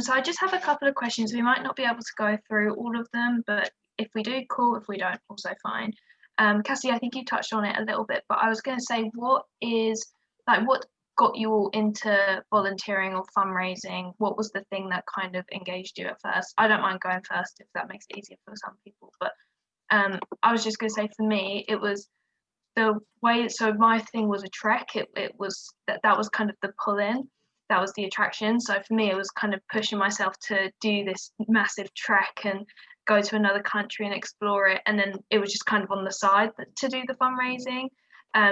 So I just have a couple of questions. We might not be able to go through all of them, but if we do, cool. If we don't, also fine. Cassie, I think you touched on it a little bit, but I was going to say, what got you all into volunteering or fundraising? What was the thing that kind of engaged you at first? I don't mind going first if that makes it easier for some people, but I was just going to say, for me, it was the way. So my thing was a trek. It was that was kind of the pull in. That was the attraction. So for me, it was kind of pushing myself to do this massive trek and go to another country and explore it. And then it was just kind of on the side to do the fundraising.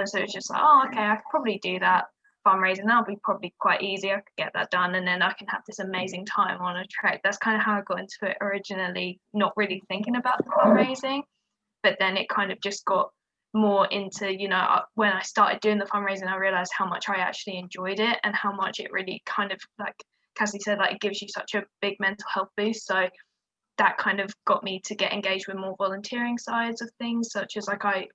So it's just like, oh, okay, I could probably do that fundraising. That'll be probably quite easy. I could get that done, and then I can have this amazing time on a trek. That's kind of how I got into it originally, not really thinking about the fundraising, but then it kind of just got more into, when I started doing the fundraising, I realized how much I actually enjoyed it and how much it really kind of, like Cassie said, like it gives you such a big mental health boost. So that kind of got me to get engaged with more volunteering sides of things, such as like I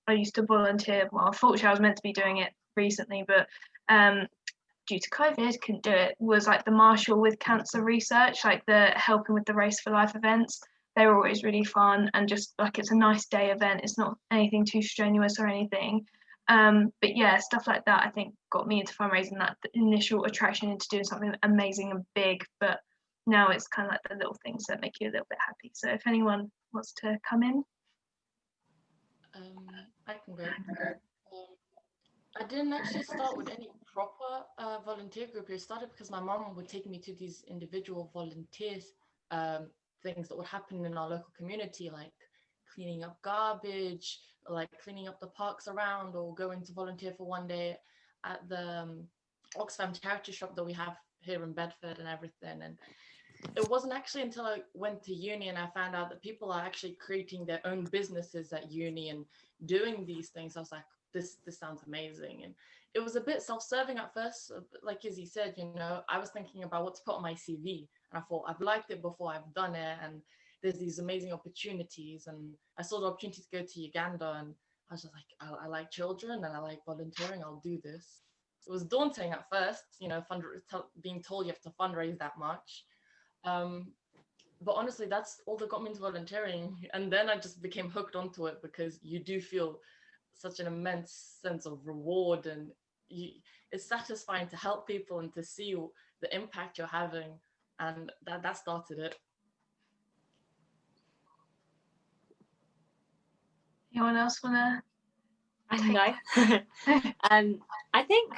used to volunteer. Well, unfortunately I was meant to be doing it recently, but due to COVID couldn't do it, was like the Marshall with Cancer research, like the helping with the Race for Life events. They were always really fun, and just like it's a nice day event. It's not anything too strenuous or anything. But yeah, stuff like that I think got me into fundraising, that initial attraction into doing something amazing and big. But now it's kind of like the little things that make you a little bit happy. So if anyone wants to come in. I can go. I didn't actually start with any proper volunteer group. It started because my mom would take me to these individual volunteers things that would happen in our local community, like cleaning up garbage, like cleaning up the parks around, or going to volunteer for one day at the Oxfam charity shop that we have here in Bedford and everything. And it wasn't actually until I went to uni and I found out that people are actually creating their own businesses at uni and doing these things. I was like, this sounds amazing. And it was a bit self-serving at first, like Izzy said, I was thinking about what to put on my CV, and I thought, I've liked it before, I've done it, and there's these amazing opportunities. And I saw the opportunity to go to Uganda, and I was just like, I like children and I like volunteering, I'll do this. It was daunting at first, being told you have to fundraise that much, but honestly, that's all that got me into volunteering. And then I just became hooked onto it, because you do feel such an immense sense of reward, and it's satisfying to help people and to see the impact you're having, and that started it. Anyone else want to take No. I think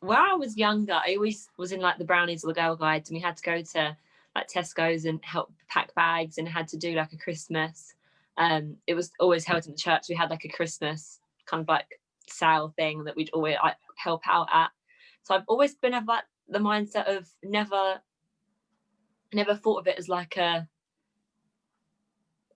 when I was younger, I always was in like the Brownies or the Girl Guides, and we had to go to like Tesco's and help pack bags, and had to do like a Christmas. It was always held in the church. We had like a Christmas kind of like sale thing that we'd always like help out at. So I've always been of like the mindset of never thought of it as like a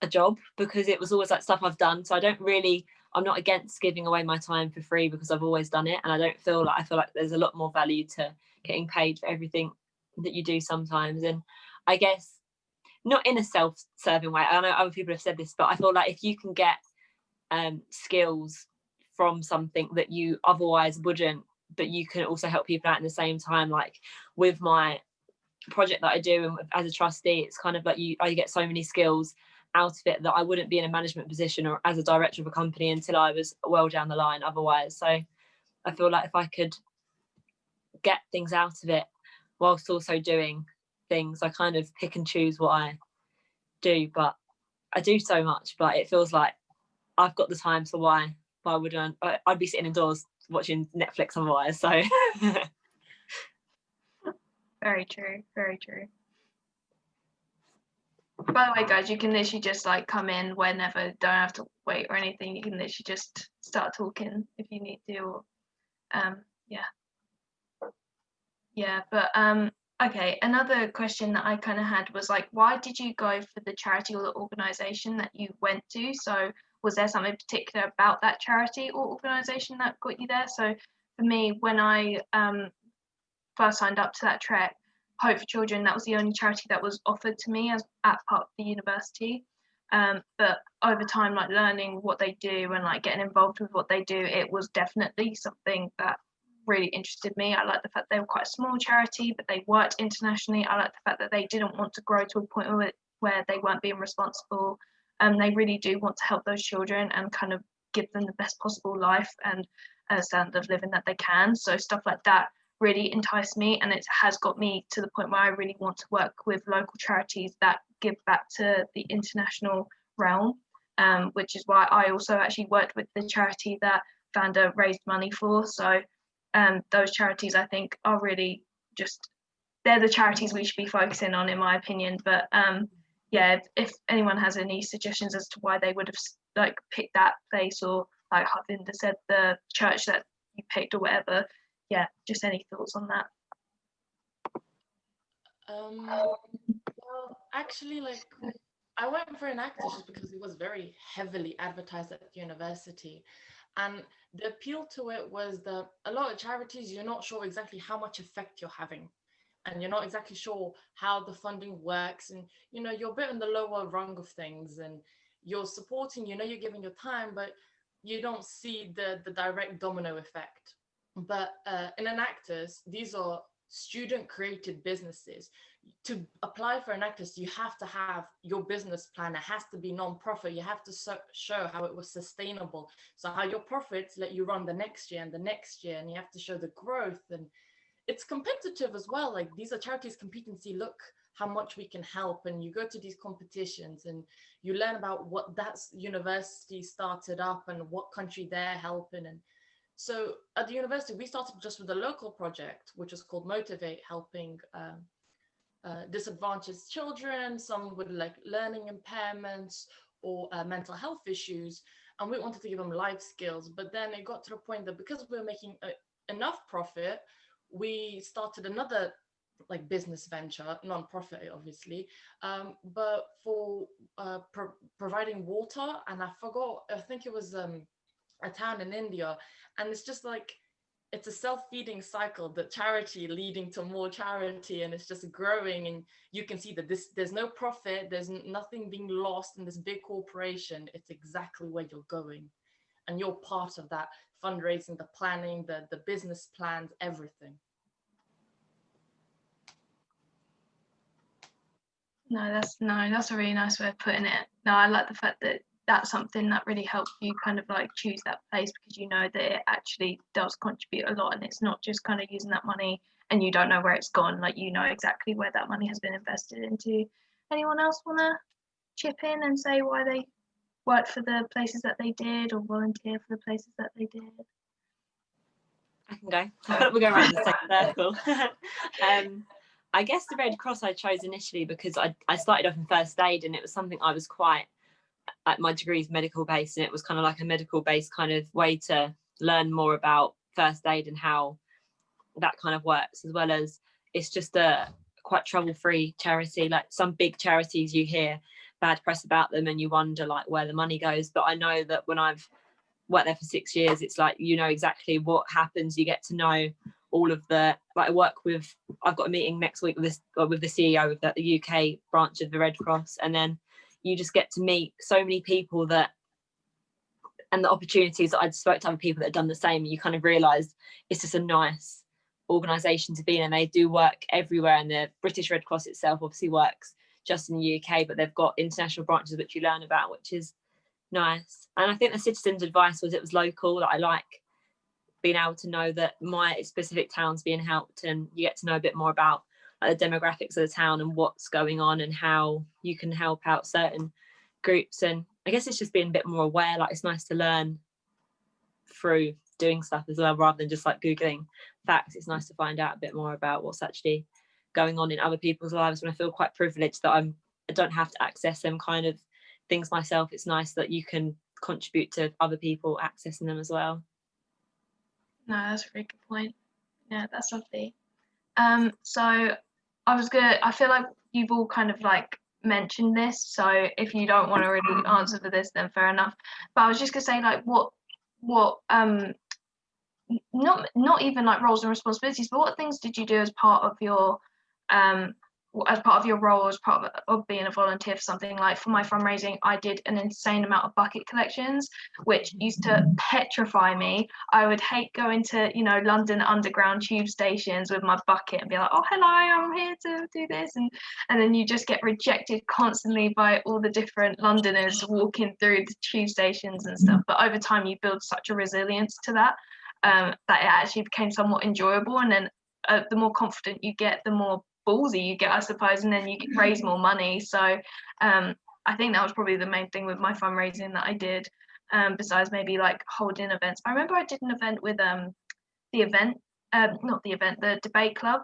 job, because it was always like stuff I've done. So I'm not against giving away my time for free, because I've always done it, and I feel like there's a lot more value to getting paid for everything that you do sometimes. And I guess not in a self-serving way, I know other people have said this, but I feel like if you can get skills from something that you otherwise wouldn't, but you can also help people out in the same time, like with my project that I do and as a trustee, it's kind of like I get so many skills out of it that I wouldn't be in a management position or as a director of a company until I was well down the line otherwise. So I feel like if I could get things out of it whilst also doing things, I kind of pick and choose what I do, but I do so much, but it feels like I've got the time, so why wouldn't I'd be sitting indoors watching Netflix otherwise. So Very true, very true. By the way, guys, you can literally just like come in whenever, don't have to wait or anything. You can literally just start talking if you need to, or but okay, another question that I kind of had was like, why did you go for the charity or the organization that you went to? So was there something particular about that charity or organization that got you there? So for me, when I first signed up to that trek, Hope for Children, that was the only charity that was offered to me as at part of the university. But over time, like learning what they do and like getting involved with what they do, it was definitely something that really interested me. I like the fact they were quite a small charity, but they worked internationally. I like the fact that they didn't want to grow to a point where they weren't being responsible. They really do want to help those children and kind of give them the best possible life and standard of living that they can. So stuff like that really enticed me, and it has got me to the point where I really want to work with local charities that give back to the international realm, which is why I also actually worked with the charity that Vanda raised money for. So those charities, I think, are really just, they're the charities we should be focusing on, in my opinion. But yeah, if anyone has any suggestions as to why they would have like picked that place, or like Harvinda said, the church that you picked or whatever, yeah, just any thoughts on that? Well, actually, like, I went for an actor just because it was very heavily advertised at the university. And the appeal to it was that a lot of charities, you're not sure exactly how much effect you're having. And you're not exactly sure how the funding works. And, you're a bit on the lower rung of things. And you're supporting, you're giving your time, but you don't see the direct domino effect. But in an actors, these are student created businesses. To apply for an actors, you have to have your business plan. It has to be non-profit. You have to show how it was sustainable. So how your profits let you run the next year and the next year, and you have to show the growth. And it's competitive as well. Like, these are charities compete and see, look how much we can help. And you go to these competitions and you learn about what that university started up and what country they're helping. And so at the university, we started just with a local project, which is called Motivate, helping disadvantaged children, some with like learning impairments or mental health issues. And we wanted to give them life skills. But then it got to the point that because we were making enough profit, we started another like business venture, non-profit obviously, but for providing water. And I think it was a town in India. And it's just like, it's a self-feeding cycle, the charity leading to more charity, and it's just growing. And you can see that there's no profit, there's nothing being lost in this big corporation. It's exactly where you're going, and you're part of that fundraising, the planning, the business plans, everything. No, that's a really nice way of putting it. No, I like the fact that that's something that really helped you kind of like choose that place, because you know that it actually does contribute a lot, and it's not just kind of using that money and you don't know where it's gone. Like, you know exactly where that money has been invested into. Anyone else want to chip in and say why they worked for the places that they did, or volunteer for the places that they did? I can go. We're going around the same circle. I guess the Red Cross I chose initially because I started off in first aid, and it was something I was quite, like, my degree is medical based, and it was kind of like a medical based kind of way to learn more about first aid and how that kind of works, as well as it's just a quite trouble-free charity. Like, some big charities, you hear bad press about them and you wonder like where the money goes, but I know that when I've worked there for 6 years, it's like, you know exactly what happens. You get to know all of the, like, I've got a meeting next week with the CEO of the UK branch of the Red Cross, and then you just get to meet so many people and the opportunities that I'd spoke to other people that had done the same. You kind of realise it's just a nice organisation to be in, and they do work everywhere. And the British Red Cross itself obviously works just in the UK, but they've got international branches which you learn about, which is nice. And I think the citizens' advice was, it was local. That I like being able to know that my specific town's being helped, and you get to know a bit more about like the demographics of the town and what's going on and how you can help out certain groups. And I guess it's just being a bit more aware. Like, it's nice to learn through doing stuff as well, rather than just like Googling facts. It's nice to find out a bit more about what's actually going on in other people's lives, and I feel quite privileged that I don't have to access them kind of things myself. It's nice that you can contribute to other people accessing them as well. No, that's a very good point. Yeah, that's lovely. So I feel like you've all kind of like mentioned this, so if you don't want to really answer for this, then fair enough. But I was just gonna say, like, what not even like roles and responsibilities, but what things did you do as part of your as part of your role, as part of being a volunteer for something, like for my fundraising, I did an insane amount of bucket collections, which used to petrify me. I would hate going to, London Underground tube stations with my bucket and be like, oh, hello, I'm here to do this. And then you just get rejected constantly by all the different Londoners walking through the tube stations and stuff. But over time, you build such a resilience to that, that it actually became somewhat enjoyable. And then the more confident you get, the more ballsy you get, I suppose, and then you raise more money. So I think that was probably the main thing with my fundraising that I did, besides maybe like holding events. I remember I did an event with the debate club,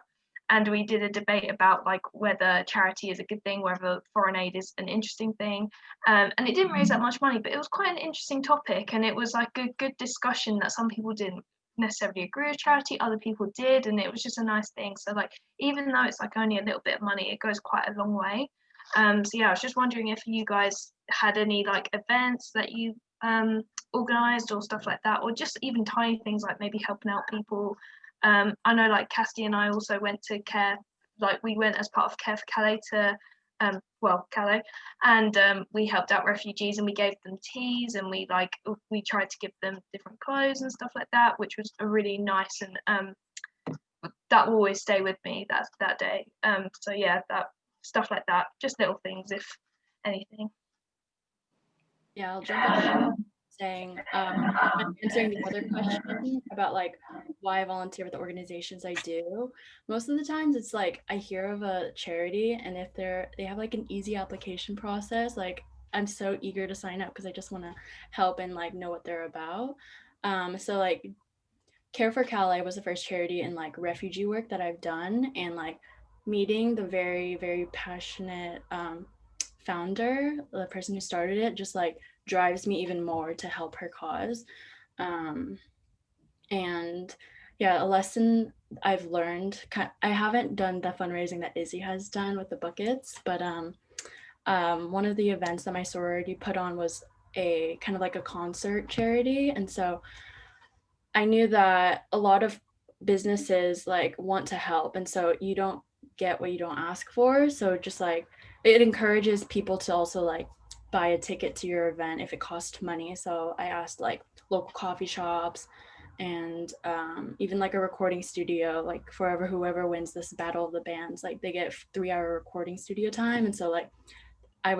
and we did a debate about like whether charity is a good thing, whether foreign aid is an interesting thing, and it didn't raise that much money, but it was quite an interesting topic, and it was like a good discussion that some people didn't necessarily agree with charity, other people did, and it was just a nice thing. So like, even though it's like only a little bit of money, it goes quite a long way. So yeah, I was just wondering if you guys had any like events that you organized or stuff like that, or just even tiny things like maybe helping out people. I know like Cassie and I also went to we went as part of Care for Calais to Calais, and we helped out refugees, and we gave them teas, and we tried to give them different clothes and stuff like that, which was a really nice, and that will always stay with me that day. So yeah, that stuff like that, just little things, if anything. Yeah, I'll jump in saying, answering the other question about like why I volunteer with the organizations I do. Most of the times it's like I hear of a charity, and if they have like an easy application process, like I'm so eager to sign up because I just want to help and like know what they're about. So like Care for Calais was the first charity in like refugee work that I've done, and like meeting the very, very passionate founder, the person who started it, just like drives me even more to help her cause. And yeah, a lesson I've learned, I haven't done the fundraising that Izzy has done with the buckets, but one of the events that my sorority put on was a kind of like a concert charity. And so I knew that a lot of businesses like want to help, and so you don't get what you don't ask for. So just like it encourages people to also like buy a ticket to your event if it costs money. So I asked like local coffee shops and even like a recording studio, like forever whoever wins this battle of the bands, like they get 3-hour recording studio time. And so like I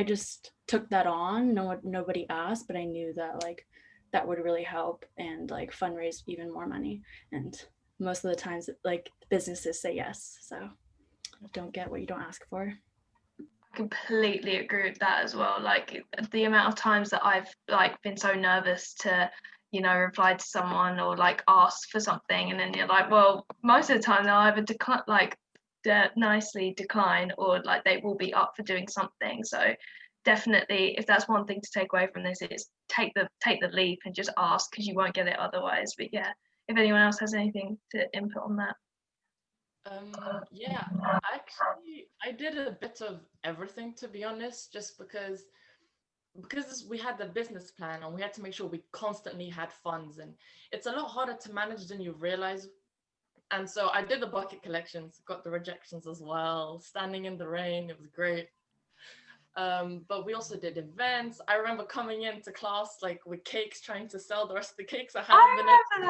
just took that on. Nobody asked, but I knew that like that would really help and like fundraise even more money. And most of the times like businesses say yes. So don't get what you don't ask for. I completely agree with that as well. Like the amount of times that I've like been so nervous to reply to someone or like ask for something, and then you're like, well, most of the time they'll either nicely decline, or like they will be up for doing something. So definitely, if that's one thing to take away from this, is take the leap and just ask, because you won't get it otherwise. But yeah, if anyone else has anything to input on that. Yeah, actually, I did a bit of everything, to be honest, just because we had the business plan and we had to make sure we constantly had funds, and it's a lot harder to manage than you realize. And so I did the bucket collections, got the rejections as well, standing in the rain, it was great. But we also did events. I remember coming into class like with cakes, trying to sell the rest of the cakes I hadn't been able to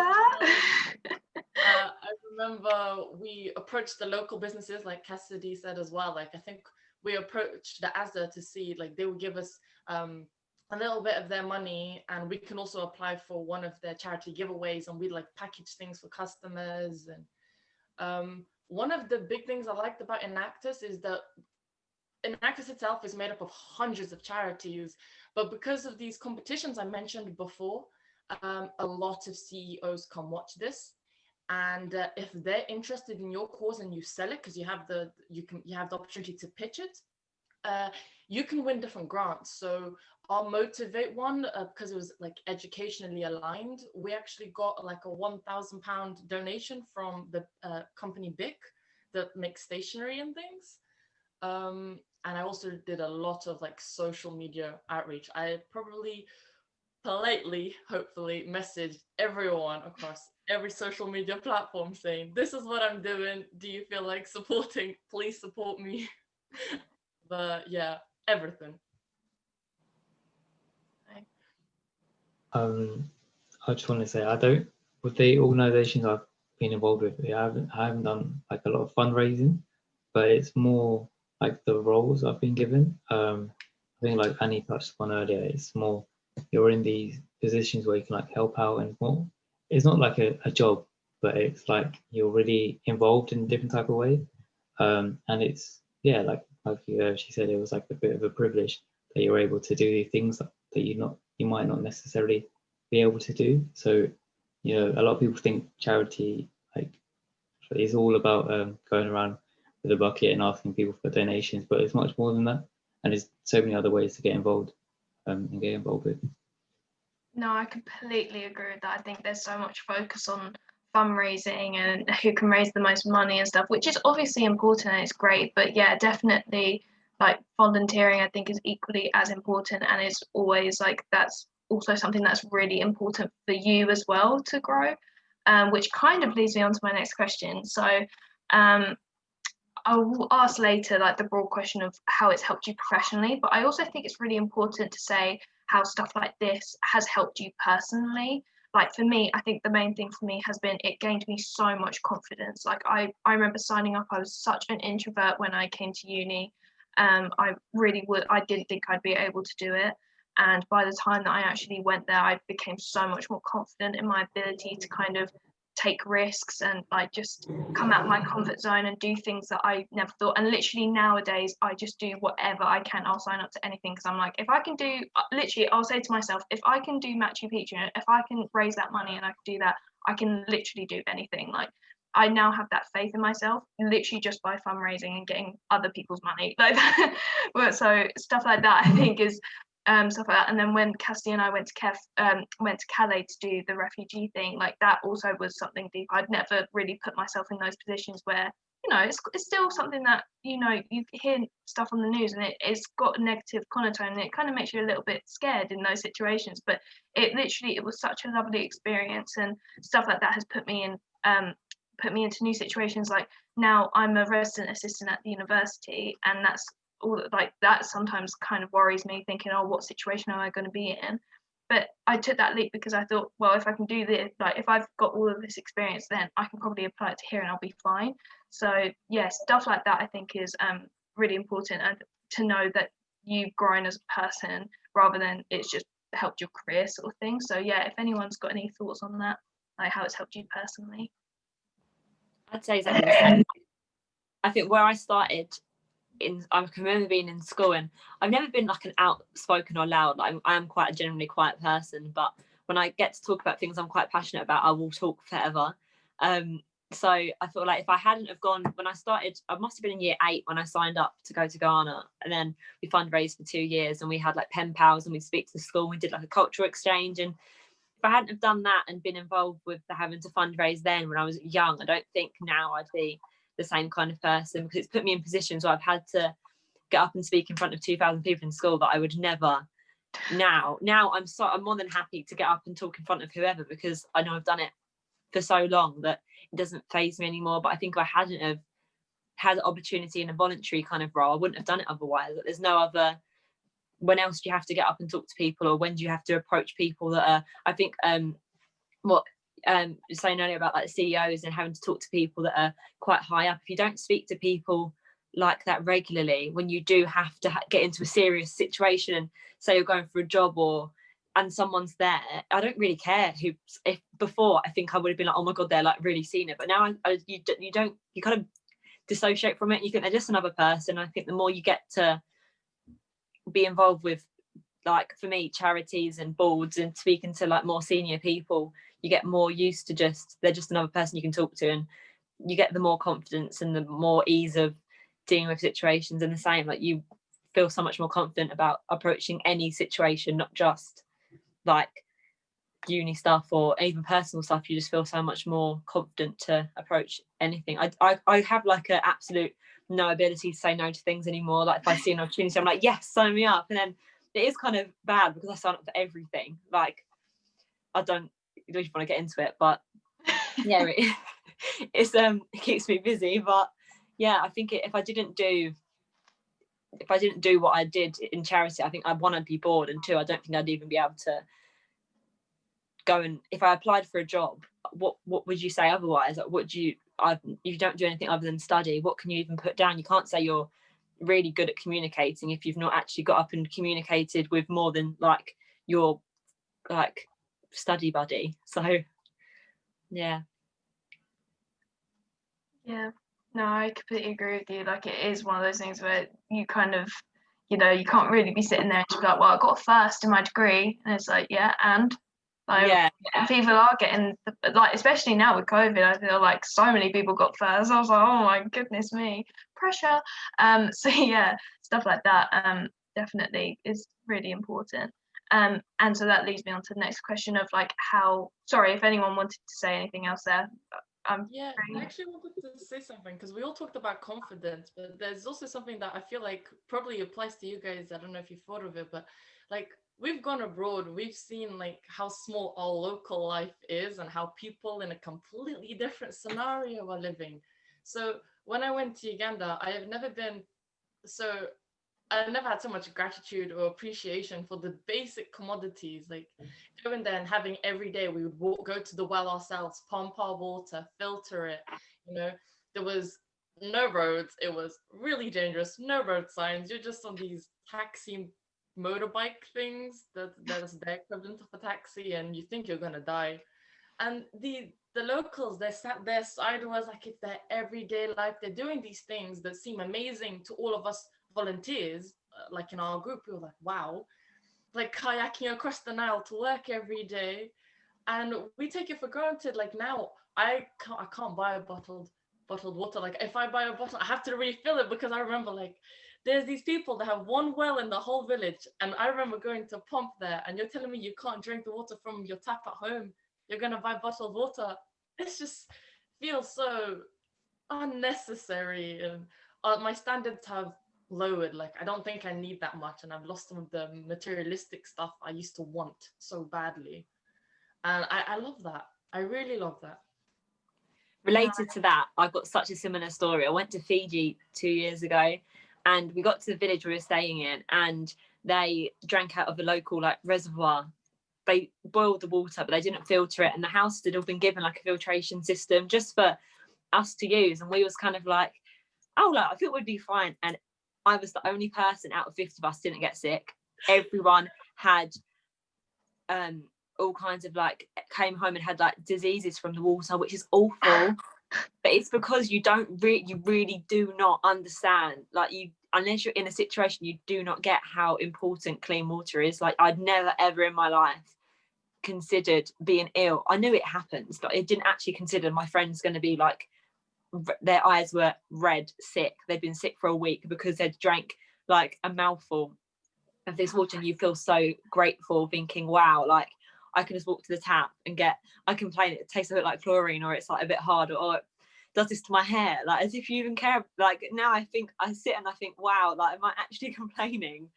sell. I remember we approached the local businesses, like Cassidy said as well. Like I think we approached the ASDA to see like they would give us a little bit of their money, and we can also apply for one of their charity giveaways, and we'd like package things for customers. And one of the big things I liked about Enactus is that Enactus itself is made up of hundreds of charities, but because of these competitions I mentioned before, a lot of CEOs come watch this. And if they're interested in your cause and you sell it, because you have the opportunity to pitch it, you can win different grants. So our Motivate one, because it was like educationally aligned, we actually got like a £1,000 donation from the company BIC that makes stationery and things. And I also did a lot of like social media outreach. I probably politely, hopefully, messaged everyone across every social media platform saying, this is what I'm doing. Do you feel like supporting? Please support me. But yeah, everything. I just want to say, I don't, with the organisations I've been involved with, I haven't done like a lot of fundraising, but it's more like the roles I've been given. I think like Annie touched on earlier, it's more, you're in these positions where you can like help out, and more, it's not like a job, but it's like you're really involved in a different type of way. And it's, yeah, like she said, it was like a bit of a privilege that you're able to do things that you might not necessarily be able to do. So, you know, a lot of people think charity like is all about going around with a bucket and asking people for donations, but it's much more than that, and there's so many other ways to get involved and get involved with. No, I completely agree with that. I think there's so much focus on fundraising and who can raise the most money and stuff, which is obviously important and it's great. But yeah, definitely like volunteering, I think is equally as important, and it's always like that's also something that's really important for you as well to grow, which kind of leads me on to my next question. So I'll ask later like the broad question of how it's helped you professionally, but I also think it's really important to say how stuff like this has helped you personally. Like for me, I think the main thing for me has been it gained me so much confidence. Like I remember signing up, I was such an introvert when I came to uni. I didn't think I'd be able to do it. And by the time that I actually went there, I became so much more confident in my ability to kind of take risks and like just come out of my comfort zone and do things that I never thought. And literally nowadays I just do whatever I can. I'll sign up to anything because I'm like, if I can do, literally I'll say to myself, if I can do Machu Picchu, if I can raise that money and I can do that, I can literally do anything. Like I now have that faith in myself, literally just by fundraising and getting other people's money like that. But so stuff like that I think is stuff like that. And then when Cassie and I went to Calais to do the refugee thing, like that also was something deep. I'd never really put myself in those positions where, you know, it's still something that, you know, you hear stuff on the news and it's got a negative connotation and it kind of makes you a little bit scared in those situations. But it was such a lovely experience, and stuff like that has put me into new situations. Like now I'm a resident assistant at the university, and that's all like that sometimes kind of worries me, thinking, oh, what situation am I going to be in? But I took that leap because I thought, well, if I can do this, like if I've got all of this experience, then I can probably apply it to here and I'll be fine. So yeah, stuff like that I think is really important, and to know that you've grown as a person rather than it's just helped your career sort of thing. So yeah, if anyone's got any thoughts on that, like how it's helped you personally. I'd say exactly the same. I think where I started, I can remember being in school, and I've never been like an outspoken or loud. Like, I am quite a generally quiet person, but when I get to talk about things I'm quite passionate about, I will talk forever. So I feel like if I hadn't have gone when I started, I must have been in year 8 when I signed up to go to Ghana, and then we fundraised for 2 years, and we had like pen pals, and we'd speak to the school, and we did like a cultural exchange. And if I hadn't have done that and been involved with having to fundraise then when I was young, I don't think now I'd be the same kind of person, because it's put me in positions where I've had to get up and speak in front of 2,000 people in school that I would never. Now I'm more than happy to get up and talk in front of whoever, because I know I've done it for so long that it doesn't faze me anymore. But I think if I hadn't have had the opportunity in a voluntary kind of role, I wouldn't have done it otherwise. There's no other. When else do you have to get up and talk to people, or when do you have to approach people that are, I think saying earlier about like CEOs and having to talk to people that are quite high up, if you don't speak to people like that regularly, when you do have to get into a serious situation, and say you're going for a job and someone's there, I don't really care who. If before I think I would have been like, oh my god, they're like really senior, but now you kind of dissociate from it. You think they're just another person. I think the more you get to be involved with, like for me, charities and boards and speaking to like more senior people, you get more used to they're just another person you can talk to, and you get the more confidence and the more ease of dealing with situations. And the same, like you feel so much more confident about approaching any situation, not just like uni stuff or even personal stuff. You just feel so much more confident to approach anything. I have like an absolute no ability to say no to things anymore. Like if I see an opportunity, I'm like, yes, sign me up. And then it is kind of bad because I sign up for everything. Like I don't really want to get into it, but Yeah, it keeps me busy, but yeah, I think if I didn't do what I did in charity, I think one, I'd be bored, and two, I don't think I'd even be able to go. And if I applied for a job, what would you say otherwise? Like, if you don't do anything other than study, what can you even put down? You can't say you're really good at communicating if you've not actually got up and communicated with more than like your like study buddy. So yeah. No, I completely agree with you. Like, it is one of those things where you kind of, you know, you can't really be sitting there and just be like, well, I got a first in my degree, and it's like, yeah, and like, Yeah. people are getting like, especially now with COVID, I feel like so many people got first. I was like, oh my goodness me, pressure. So yeah, stuff like that definitely is really important. And so that leads me on to the next question of like sorry, if anyone wanted to say anything else there. Yeah, I actually wanted to say something, because we all talked about confidence, but there's also something that I feel like probably applies to you guys. I don't know if you've thought of it, but like, we've gone abroad, we've seen like how small our local life is and how people in a completely different scenario are living. So when I went to Uganda, I've never had so much gratitude or appreciation for the basic commodities. Like, going there and having every day, we would go to the well ourselves, pump our water, filter it. You know, there was no roads. It was really dangerous. No road signs. You're just on these taxi motorbike things that's the equivalent of a taxi, and you think you're gonna die. And the locals, they're sat there sideways like it's their everyday life. They're doing these things that seem amazing to all of us volunteers, like in our group. We were like, wow, like kayaking across the Nile to work every day, and we take it for granted. Like, now I can't buy a bottled water. Like, if I buy a bottle, I have to refill it, because I remember, like, there's these people that have one well in the whole village, and I remember going to pump there, and you're telling me you can't drink the water from your tap at home, you're gonna buy bottled water. It's just feels so unnecessary, and my standards have lowered. Like, I don't think I need that much, and I've lost some of the materialistic stuff I used to want so badly. And I love that. I really love that. Related to that, I've got such a similar story. I went to Fiji 2 years ago, and we got to the village we were staying in, and they drank out of a local like reservoir. They boiled the water, but they didn't filter it, and the house had all been given like a filtration system just for us to use. And we was kind of like, oh, like, I think we'd be fine. And I was the only person out of 50 of us didn't get sick. Everyone had all kinds of like, came home and had like diseases from the water, which is awful. But it's because you really do not understand, like, unless you're in a situation, you do not get how important clean water is. Like, I'd never ever in my life considered being ill. I knew it happens, but I didn't actually consider my friends going to be like, their eyes were red, sick. They'd been sick for a week because they'd drank like a mouthful of this water, and you feel so grateful thinking, wow, like, I can just walk to the tap and I complain it tastes a bit like chlorine, or it's like a bit hard, or it does this to my hair, like, as if you even care. Like, now I sit and I think, wow, like, am I actually complaining?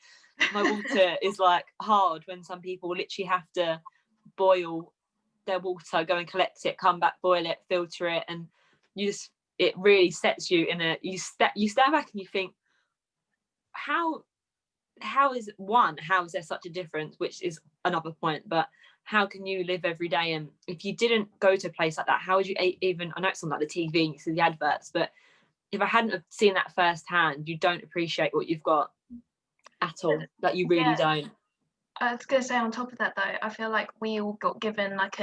My water is like hard, when some people literally have to boil their water, go and collect it, come back, boil it, filter it, and it really sets you in you stand back and you think, how is there such a difference, which is another point, but how can you live every day? And if you didn't go to a place like that, how would you even, I know it's on like the TV and you see the adverts, but if I hadn't have seen that firsthand, you don't appreciate what you've got at all. Like, you really don't. I was going to say, on top of that though, I feel like we all got given like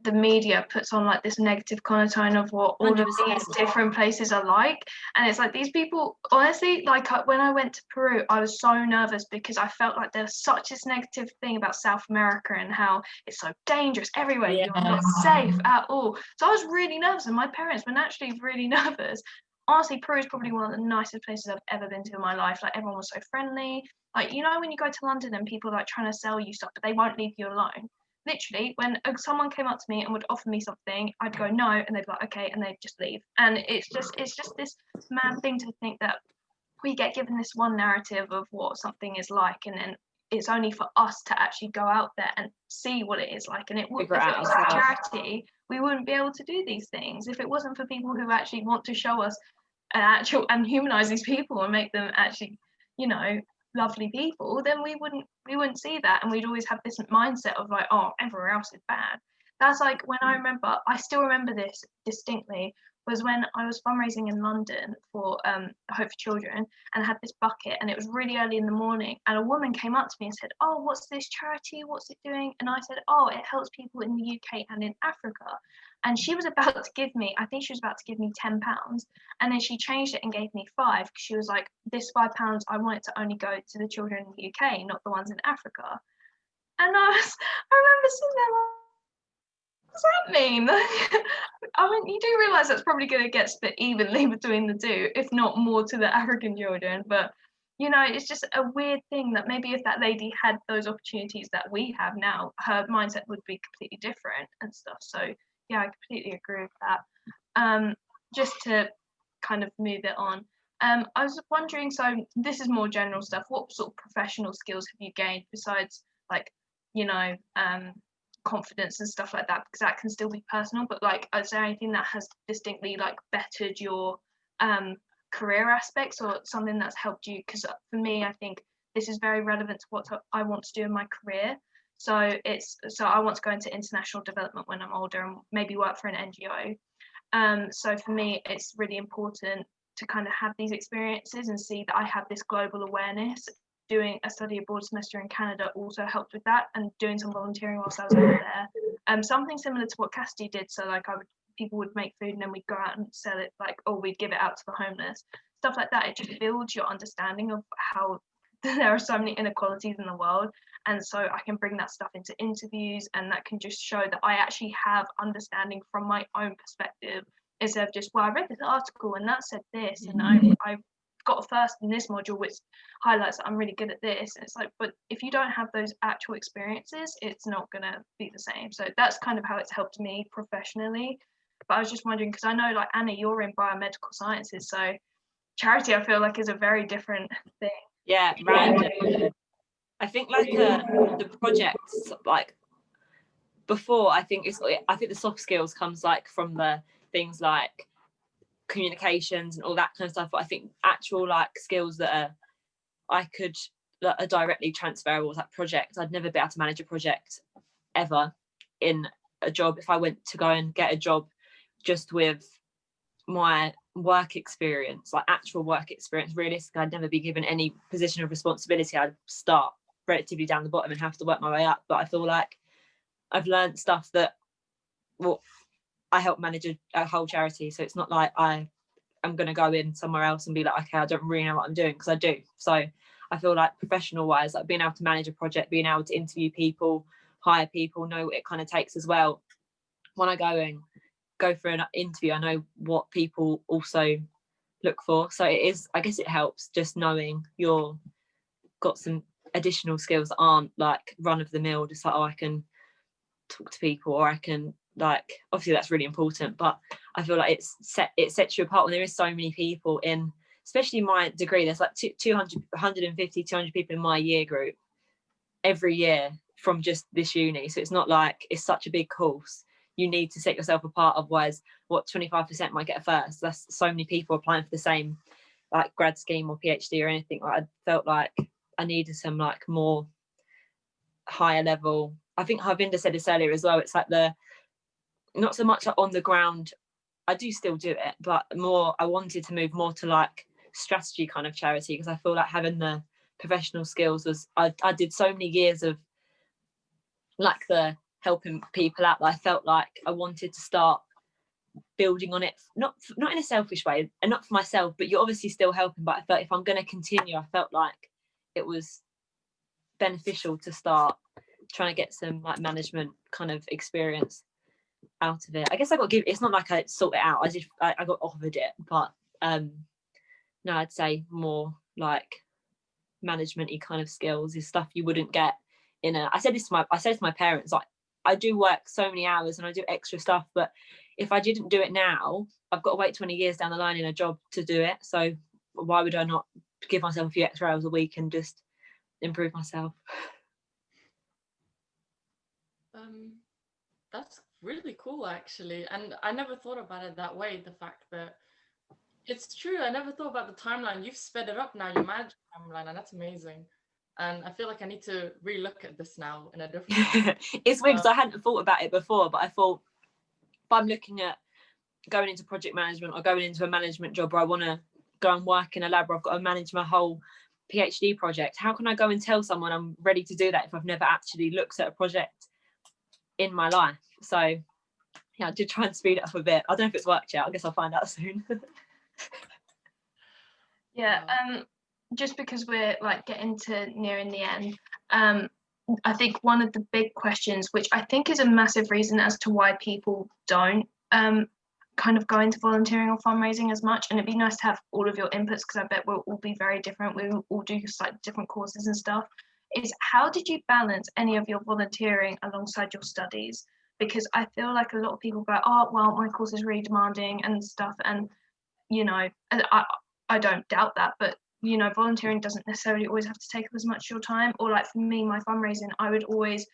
the media puts on like this negative connotation of what all 100%. Of these different places are like, and it's like, these people, honestly, like, when I went to Peru, I was so nervous because I felt like there's such this negative thing about South America and how it's so dangerous everywhere. You're not safe at all. So I was really nervous, and my parents were naturally really nervous. Honestly, Peru is probably one of the nicest places I've ever been to in my life. Like, everyone was so friendly. Like, you know, when you go to London and people are like trying to sell you stuff, but they won't leave you alone. Literally, when someone came up to me and would offer me something, I'd go no, and they'd be like, okay, and they'd just leave. And it's just this mad thing to think that we get given this one narrative of what something is like, and then it's only for us to actually go out there and see what it is like. And if it Figure it out was for ourselves. charity, we wouldn't be able to do these things. If it wasn't for people who actually want to show us and humanize these people and make them actually, you know, lovely people, then we wouldn't see that, and we'd always have this mindset of like, oh, everywhere else is bad. That's like when I still remember this distinctly, was when I was fundraising in London for Hope for Children, and I had this bucket, and it was really early in the morning, and a woman came up to me and said, oh, what's this charity, what's it doing? And I said, oh, it helps people in the UK and in Africa. And she was about to give me, I think she was about to give me £10, and then she changed it and gave me £5, because she was like, this £5, I want it to only go to the children in the UK, not the ones in Africa. And I remember sitting there like, what does that mean? I mean, you do realise that's probably going to get split evenly between the two, if not more to the African children. But, you know, it's just a weird thing that maybe if that lady had those opportunities that we have now, her mindset would be completely different and stuff. So, yeah, I completely agree with that. Just to kind of move it on, I was wondering, so this is more general stuff, what sort of professional skills have you gained besides, like, you know, confidence and stuff like that, because that can still be personal, but like, is there anything that has distinctly like bettered your career aspects, or something that's helped you? Because for me, I think this is very relevant to what I want to do in my career. So I want to go into international development when I'm older and maybe work for an NGO. So for me, it's really important to kind of have these experiences and see that I have this global awareness. Doing a study abroad semester in Canada also helped with that, and doing some volunteering whilst I was over there. Something similar to what Cassidy did. So like people would make food and then we'd go out and sell it, like, or we'd give it out to the homeless, stuff like that. It just builds your understanding of how there are so many inequalities in the world, and so I can bring that stuff into interviews, and that can just show that I actually have understanding from my own perspective, instead of just, well, I read this article and that said this, and I got a first in this module, which highlights that I'm really good at this. And it's like, but if you don't have those actual experiences, it's not gonna be the same. So that's kind of how it's helped me professionally. But I was just wondering, because I know, like, Anna, you're in biomedical sciences, so charity, I feel like, is a very different thing. Yeah, random. I think like the projects, like before, I think the soft skills comes like from the things like communications and all that kind of stuff, but I think actual like skills that are directly transferable, like projects. I'd never be able to manage a project ever in a job. If I went to go and get a job just with my work experience, like actual work experience, realistically, I'd never be given any position of responsibility. I'd start relatively down the bottom and have to work my way up. But I feel like I've learned stuff that, well, I help manage a whole charity, so it's not like I'm going to go in somewhere else and be like, okay, I don't really know what I'm doing, because I do. So I feel like professional wise, like being able to manage a project, being able to interview people, hire people, know what it kind of takes as well. When I go for an interview, I know what people also look for. So it is, I guess it helps just knowing you're got some additional skills that aren't like run of the mill, just like, oh, I can talk to people, or I can, like, obviously that's really important, but I feel like it sets you apart when there is so many people in, especially my degree, there's like 150, 200 people in my year group every year from just this uni. So it's not like it's such a big course. You need to set yourself apart, otherwise what, 25% might get a first. That's so many people applying for the same like grad scheme or PhD or anything. Like, I felt like I needed some like more higher level. I think Harvinder said this earlier as well, it's like not so much on the ground. I do still do it, but more I wanted to move more to like strategy kind of charity, because I feel like having the professional skills was, I did so many years of like the helping people out that I felt like I wanted to start building on it, not in a selfish way and not for myself, but you're obviously still helping, but I felt if I'm going to continue, I felt like it was beneficial to start trying to get some like management kind of experience out of it. I guess I got to give, it's not like I sort it out, I got offered it, but no, I'd say more like management-y kind of skills is stuff you wouldn't get I said to my parents, like, I do work so many hours and I do extra stuff, but if I didn't do it now, I've got to wait 20 years down the line in a job to do it. So why would I not give myself a few extra hours a week and just improve myself. That's really cool, actually. And I never thought about it that way. The fact that it's true. I never thought about the timeline. You've sped it up now. You manage the timeline, and that's amazing. And I feel like I need to relook at this now in a different way. It's weird because I hadn't thought about it before, but I thought if I'm looking at going into project management or going into a management job where I want to go and work in a lab where I've got to manage my whole PhD project, how can I go and tell someone I'm ready to do that if I've never actually looked at a project in my life? So yeah, I did try and speed it up a bit. I don't know if it's worked yet. I guess I'll find out soon. Yeah, just because we're like getting to nearing the end, I think one of the big questions, which I think is a massive reason as to why people don't kind of go into volunteering or fundraising as much, and it'd be nice to have all of your inputs because I bet we'll all be very different. We will all do like different courses and stuff. Is how did you balance any of your volunteering alongside your studies? Because I feel like a lot of people go, oh, well, my course is really demanding and stuff, and you know, I don't doubt that, but you know, volunteering doesn't necessarily always have to take up as much of your time. Or like for me, my fundraising, I would always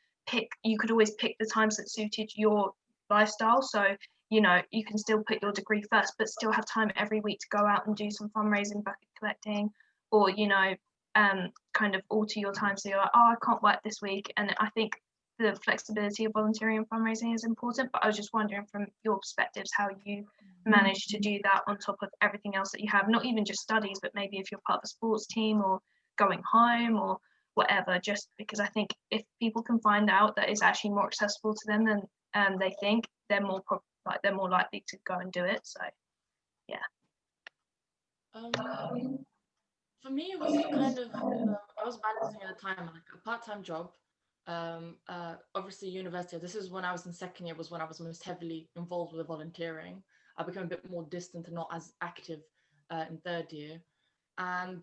you could always pick the times that suited your lifestyle. So, you know, you can still put your degree first, but still have time every week to go out and do some fundraising, bucket collecting, or, you know, kind of alter your time. So you're like, oh, I can't work this week. And I think the flexibility of volunteering and fundraising is important, but I was just wondering from your perspectives how you manage to do that on top of everything else that you have, not even just studies, but maybe if you're part of a sports team or going home or whatever, just because I think if people can find out that it's actually more accessible to them than they think, they're more likely to go and do it. So yeah. For me, it was kind of I was balancing at the time like a part-time job. Obviously university, this is when I was in second year, was when I was most heavily involved with volunteering. I became a bit more distant and not as active in third year, and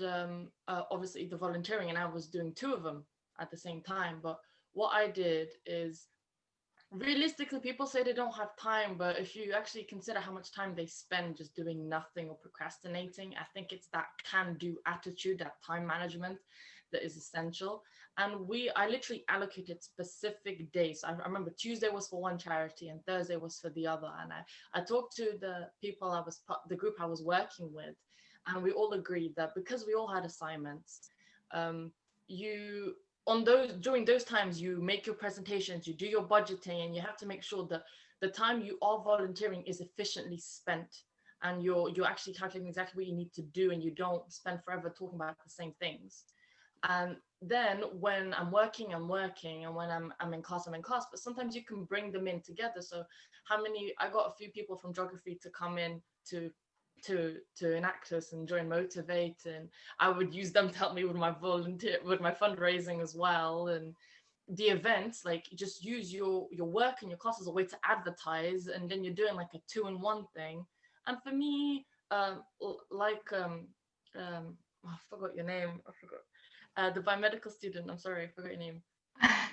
obviously the volunteering, and I was doing two of them at the same time. But what I did is, realistically, people say they don't have time, but if you actually consider how much time they spend just doing nothing or procrastinating, I think it's that can-do attitude, that time management that is essential. And I literally allocated specific days. I remember Tuesday was for one charity and Thursday was for the other. And I talked to the people the group I was working with, and we all agreed that because we all had assignments, during those times, you make your presentations, you do your budgeting, and you have to make sure that the time you are volunteering is efficiently spent, and you're actually calculating exactly what you need to do, and you don't spend forever talking about the same things. And then when I'm working, and when I'm in class, but sometimes you can bring them in together. So I got a few people from geography to come in to enact us and join Motivate, and I would use them to help me with my fundraising as well. And the events, like, you just use your work and your class as a way to advertise, and then you're doing like a 2-in-1 thing. And for me, I forgot your name. The biomedical student, I'm sorry, I forgot your name.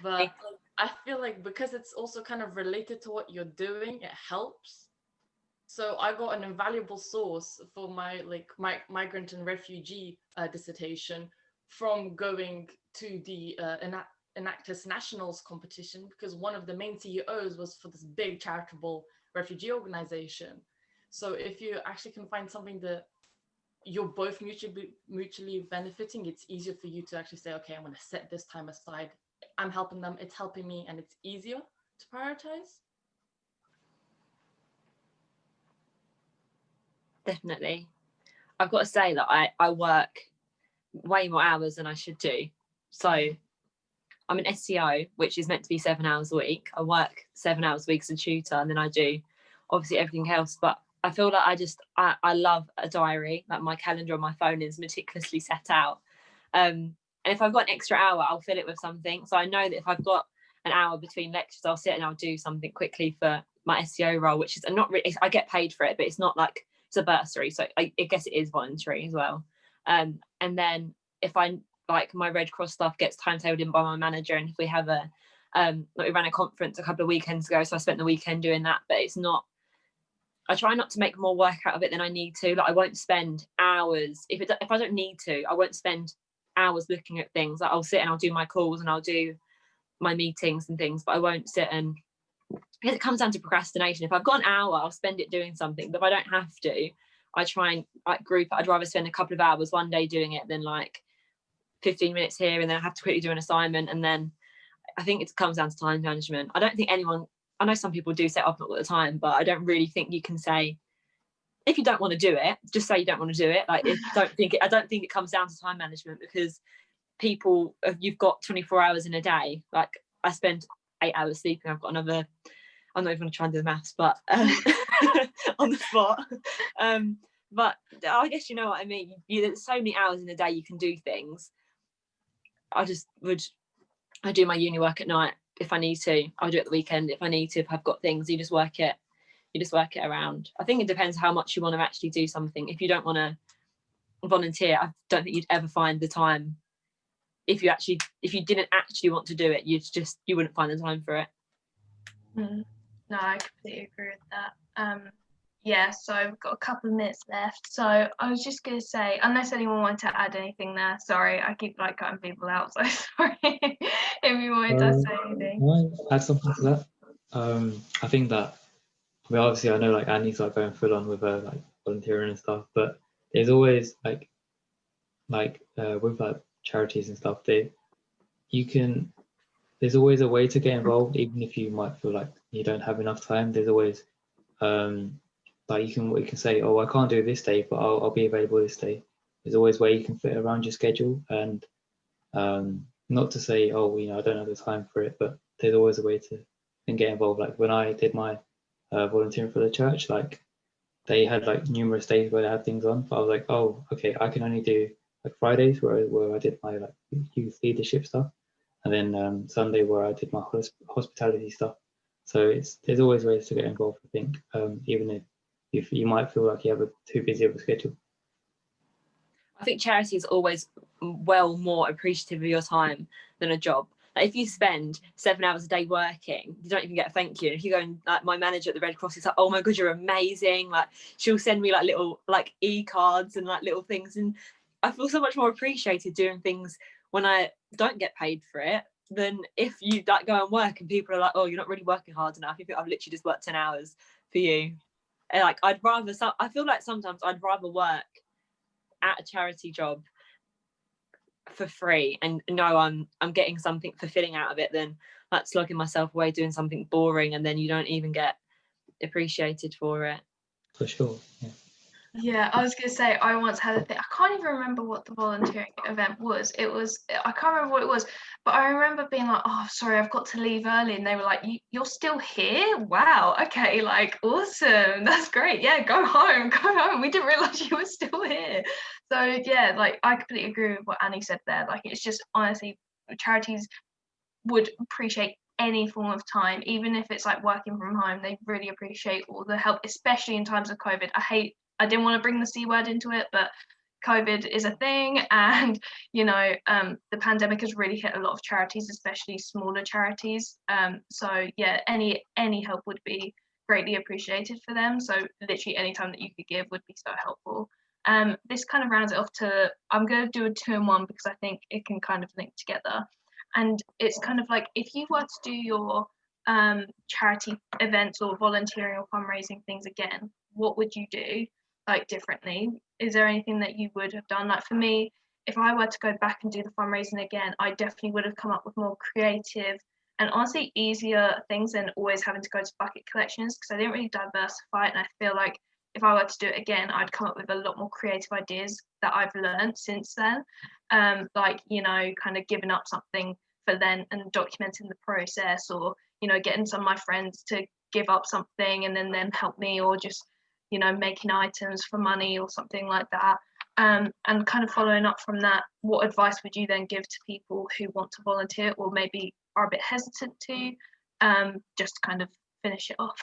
But I feel like because it's also kind of related to what you're doing, it helps. So I got an invaluable source for my migrant and refugee dissertation from going to the Enactus Nationals competition, because one of the main CEOs was for this big charitable refugee organization. So if you actually can find something that you're both mutually benefiting, it's easier for you to actually say, okay, I'm going to set this time aside. I'm helping them, it's helping me, and it's easier to prioritize. Definitely. I've got to say that I work way more hours than I should do. So I'm an SEO, which is meant to be 7 hours a week. I work 7 hours a week as a tutor, and then I do obviously everything else. But I feel like I love a diary. Like, my calendar on my phone is meticulously set out. And if I've got an extra hour, I'll fill it with something. So I know that if I've got an hour between lectures, I'll sit and I'll do something quickly for my SEO role, which is not really, I get paid for it, but it's not like it's a bursary. So I guess it is voluntary as well. And then if I like my Red Cross stuff gets timetabled in by my manager, and if we have we ran a conference a couple of weekends ago, so I spent the weekend doing that. But it's not, I try not to make more work out of it than I need to. Like, I won't spend hours if I don't need to. I won't spend hours looking at things. Like I'll sit and I'll do my calls and I'll do my meetings and things, but I won't sit and, because it comes down to procrastination. If I've got an hour, I'll spend it doing something, but if I don't have to, I try and like group. I'd rather spend a couple of hours one day doing it than like 15 minutes here and then I have to quickly do an assignment. And then I think it comes down to time management. I don't think anyone, I know some people do say I've not got the time, but I don't really think you can say, if you don't want to do it, just say you don't want to do it. Like I don't think it comes down to time management, because people, you've got 24 hours in a day. Like I spend 8 hours sleeping. I've got another, I'm not even going to try and do the maths, but on the spot. But I guess you know what I mean. There's so many hours in a day you can do things. I do my uni work at night if I need to. I'll do it at the weekend if I need to. If I've got things, you just work it around. I think it depends how much you want to actually do something. If you don't want to volunteer, I don't think you'd ever find the time. If you didn't actually want to do it, you wouldn't find the time for it. No, I completely agree with that. Yeah, so we've got a couple of minutes left. So I was just going to say, unless anyone wanted to add anything there, sorry, I keep like cutting people out, so sorry if you wanted to say anything. Can I add something to that? I think that, obviously I know like Annie's like going full on with her like volunteering and stuff, but there's always like with like charities and stuff, there's always a way to get involved, even if you might feel like you don't have enough time. There's always like you can say, oh, I can't do this day, but I'll be available this day. There's always a way you can fit around your schedule, and not to say, oh, I don't have the time for it, but there's always a way to get involved. Like when I did my volunteering for the church, like they had like numerous days where they had things on, but I was like, oh, okay, I can only do like Fridays where I did my like youth leadership stuff, and then Sunday where I did my hospitality stuff. So there's always ways to get involved, I think, even if you might feel like you have too busy of a schedule. I think charity is always well more appreciative of your time than a job. Like if you spend 7 hours a day working, you don't even get a thank you. And if you go and like my manager at the Red Cross is like, oh my god, you're amazing. Like she'll send me like little like e-cards and like little things, and I feel so much more appreciated doing things when I don't get paid for it than if you like go and work and people are like, oh, you're not really working hard enough. You think I've literally just worked 10 hours for you. And like I feel like sometimes I'd rather work at a charity job for free and know I'm getting something fulfilling out of it than like slugging myself away doing something boring and then you don't even get appreciated for it. For sure. Yeah, I was going to say, I once had a thing, I can't even remember what the volunteering event was. I can't remember what it was, but I remember being like, oh, sorry, I've got to leave early. And they were like, you're still here? Wow, okay, like, awesome, that's great. Yeah, go home. We didn't realise you were still here. So, yeah, like, I completely agree with what Annie said there. Like, it's just, honestly, charities would appreciate any form of time, even if it's like working from home. They really appreciate all the help, especially in times of COVID. I didn't want to bring the C word into it, but COVID is a thing, and the pandemic has really hit a lot of charities, especially smaller charities. So yeah, any help would be greatly appreciated for them. So literally any time that you could give would be so helpful. This kind of rounds it off to, I'm going to do a 2-in-1 because I think it can kind of link together. And it's kind of like, if you were to do your charity events or volunteering or fundraising things again, what would you do like differently? Is there anything that you would have done? Like for me, if I were to go back and do the fundraising again, I definitely would have come up with more creative and honestly easier things than always having to go to bucket collections, because I didn't really diversify it. And I feel like if I were to do it again, I'd come up with a lot more creative ideas that I've learned since then. Like, kind of giving up something for then and documenting the process, or, getting some of my friends to give up something and then them help me, or just making items for money or something like that. And kind of following up from that, what advice would you then give to people who want to volunteer or maybe are a bit hesitant to, just to kind of finish it off?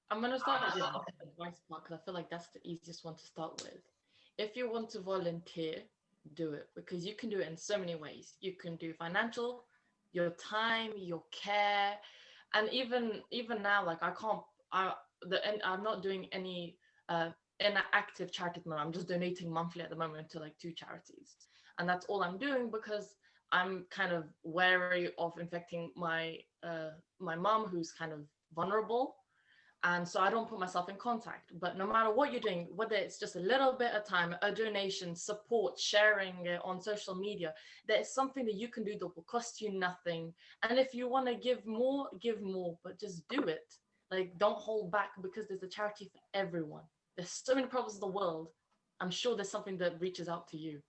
I'm going to start with the advice part because I feel like that's the easiest one to start with. If you want to volunteer, do it, because you can do it in so many ways. You can do financial, your time, your care, and even now, like I'm not doing any an active charity at the moment. I'm just donating monthly at the moment to like 2 charities, and that's all I'm doing because I'm kind of wary of infecting my my mom, who's kind of vulnerable. And so I don't put myself in contact. But no matter what you're doing, whether it's just a little bit of time, a donation, support, sharing it on social media, there is something that you can do that will cost you nothing. And if you want to give more, but just do it. Like, don't hold back, because there's a charity for everyone. There's so many problems in the world. I'm sure there's something that reaches out to you,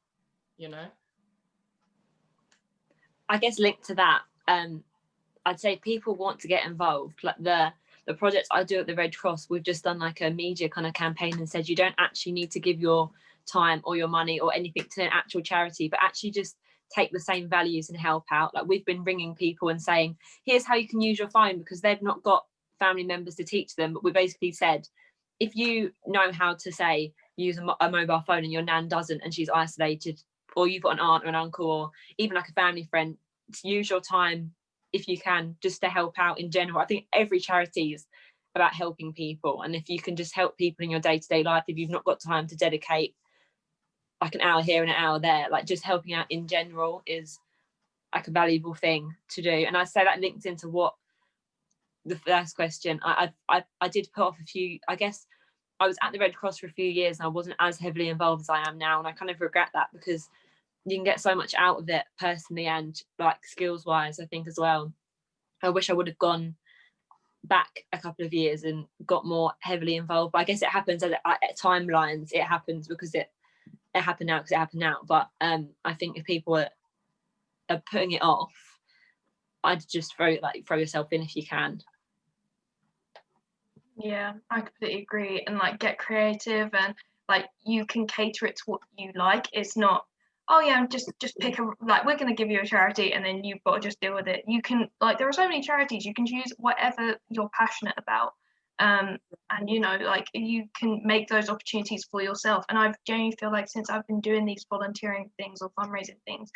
you know? I guess linked to that, I'd say people want to get involved. Like the projects I do at the Red Cross, we've just done like a media kind of campaign and said you don't actually need to give your time or your money or anything to an actual charity, but actually just take the same values and help out. Like, we've been ringing people and saying, here's how you can use your phone, because they've not got family members to teach them. But we basically said, if you know how to say use a mobile phone and your nan doesn't and she's isolated, or you've got an aunt or an uncle or even like a family friend, to use your time if you can, just to help out in general. I think every charity is about helping people, and if you can just help people in your day-to-day life, if you've not got time to dedicate like an hour here and an hour there, like just helping out in general is like a valuable thing to do. And I say that links into what the first question. I did put off a few, I guess I was at the Red Cross for a few years and I wasn't as heavily involved as I am now, and I kind of regret that, because you can get so much out of it personally and like skills wise, I think, as well. I wish I would have gone back a couple of years and got more heavily involved, but I guess it happens at timelines. It happens because it happened now because it happened now. But I think if people are putting it off, I'd just throw yourself in if you can. Yeah, I completely agree. And like, get creative, and like, you can cater it to what you like. It's not, oh yeah, just pick a, like, we're going to give you a charity and then you've got to just deal with it. You can, like, there are so many charities, you can choose whatever you're passionate about. And you know, like, you can make those opportunities for yourself. And I genuinely feel like since I've been doing these volunteering things or fundraising things,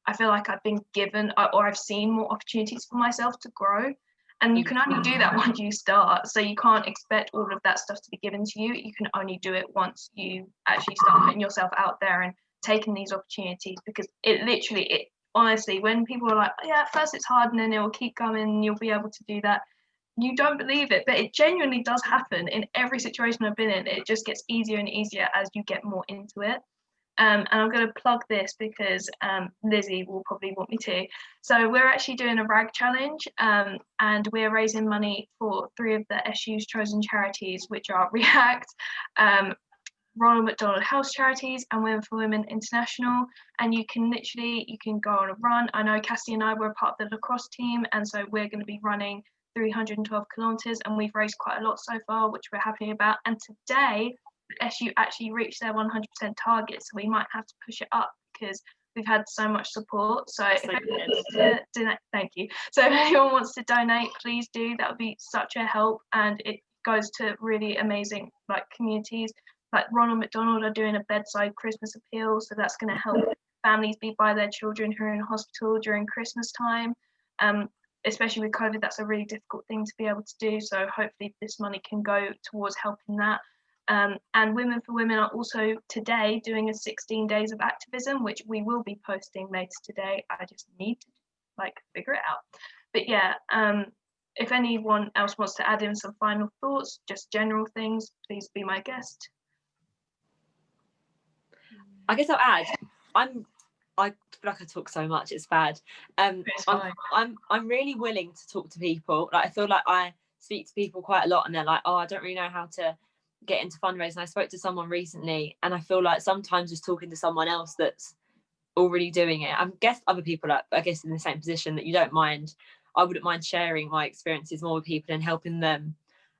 I feel like I've been given, or I've seen more opportunities for myself to grow. And you can only do that once you start. So you can't expect all of that stuff to be given to you. You can only do it once you actually start putting yourself out there and taking these opportunities, because it honestly, when people are like, yeah, at first it's hard and then it will keep coming and you'll be able to do that, you don't believe it, but it genuinely does happen in every situation I've been in. It just gets easier and easier as you get more into it. And I'm going to plug this because Lizzie will probably want me to. So we're actually doing a rag challenge, and we're raising money for 3 of the SU's chosen charities, which are React, Ronald McDonald House Charities, and Women for Women International. And you can go on a run. I know Cassie and I were part of the lacrosse team, and so we're going to be running 312 kilometers, and we've raised quite a lot so far, which we're happy about. And today, SU actually reached their 100% target, so we might have to push it up because we've had so much support. So if anyone wants to donate, thank you. So if anyone wants to donate, please do. That would be such a help, and it goes to really amazing like communities. Like Ronald McDonald are doing a bedside Christmas appeal, so that's going to help families be by their children who are in hospital during Christmas time. Especially with COVID, that's a really difficult thing to be able to do. So hopefully this money can go towards helping that. And Women for Women are also today doing a 16 days of activism, which we will be posting later today. I just need to like figure it out. But yeah, if anyone else wants to add in some final thoughts, just general things, please be my guest. I guess I'll add, I feel like I talk so much, it's bad. I'm really willing to talk to people. Like, I feel like I speak to people quite a lot and they're like, oh, I don't really know how to get into fundraising. I spoke to someone recently and I feel like sometimes just talking to someone else that's already doing it, I guess other people are, I guess, in the same position, that I wouldn't mind sharing my experiences more with people and helping them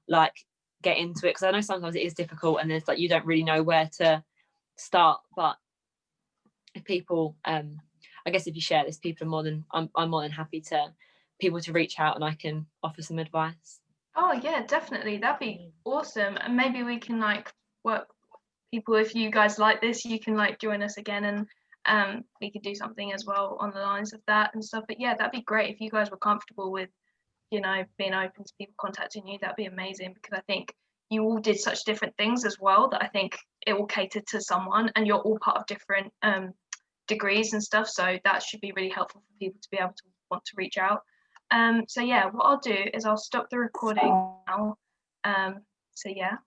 like get into it, because I know sometimes it is difficult and there's like, you don't really know where to start. But if people I guess if you share this, people are more than I'm more than happy to people to reach out and I can offer some advice. Oh yeah, definitely, that'd be awesome. And maybe we can like work people, if you guys like this, you can like join us again, and we could do something as well on the lines of that and stuff. But yeah, that'd be great if you guys were comfortable with, you know, being open to people contacting you. That'd be amazing, because I think you all did such different things as well that I think it will cater to someone, and you're all part of different degrees and stuff, so that should be really helpful for people to be able to want to reach out. So yeah, what I'll do is I'll stop the recording now. So yeah.